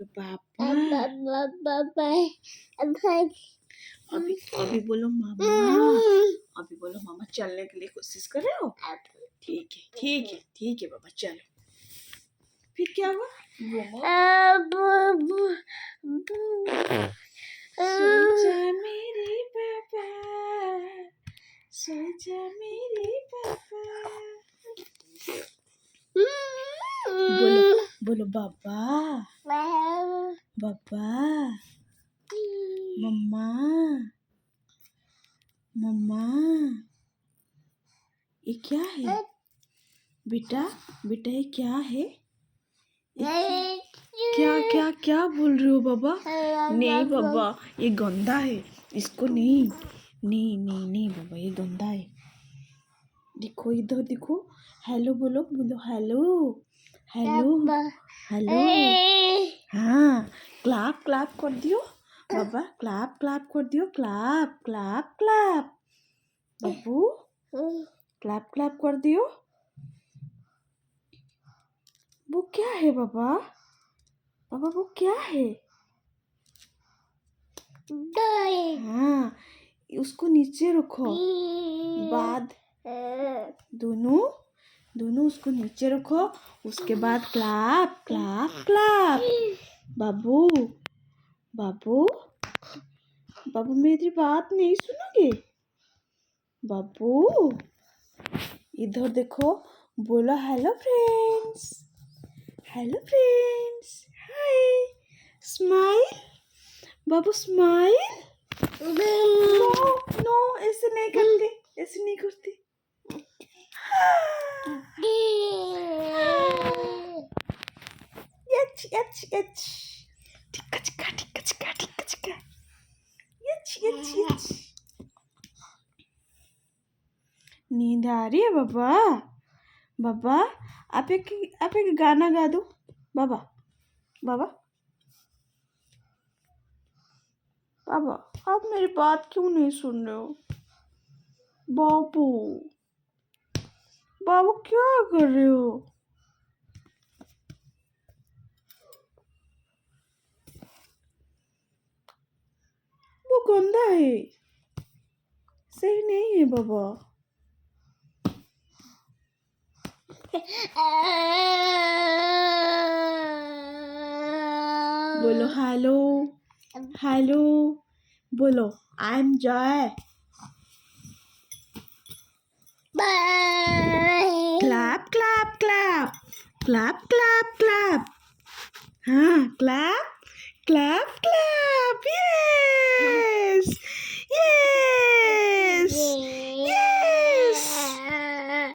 पापा अभी अभी अभी बोलो मामा। अभी बोलो मामा चलने के लिए कोशिश कर रहे हो। ठीक है ठीक है ठीक है बाबा चलो। फिर क्या हुआ? सो जा मेरे पापा, सो जा मेरे पापा। बोलो बोलो बाबा बाबा मम्मा मम्मा। ये क्या है बेटा? बेटा ये क्या है? क्या क्या क्या बोल रहे हो बाबा? नहीं बाबा ये गंदा है, इसको नहीं नहीं नहीं नहीं बाबा ये गंदा है। देखो इधर देखो, हेलो बोलो बोलो हेलो हेलो हेलो। हाँ क्लैप क्लैप कर दियो बाबा, क्लैप क्लैप कर दियो, क्लैप क्लैप क्लैप। बाबू क्लैप क्लैप कर दियो। वो क्या है बाबा? बाबा वो क्या है? हाँ उसको नीचे रखो, बाद दोनों दोनों उसको नीचे रखो, उसके बाद क्लैप क्लैप क्लैप। बाबू बाबू बाबू मेरी बात नहीं सुनोगे? बाबू इधर देखो, बोलो हेलो फ्रेंड्स, हेलो फ्रेंड्स, हाय, स्माइल बाबू स्माइल। नो नो ऐसे नहीं करते, ऐसे नहीं करते। यच यच यच, टिक्का चिक्का टिक्का चिक्का टिक्का चिक्का, यच यच यच। नींद आ रही है बाबा? बाबा आप एक गाना गा दो बाबा। बाबा बाबा आप मेरी बात क्यों नहीं सुन रहे हो? बाबू बाबू क्या कर रहे हो? वो गंदा है, सही नहीं है बाबा। बोलो हेलो हेलो, बोलो I am Joy. Clap clap clap clap clap clap. हाँ क्लैप क्लैप क्लैप।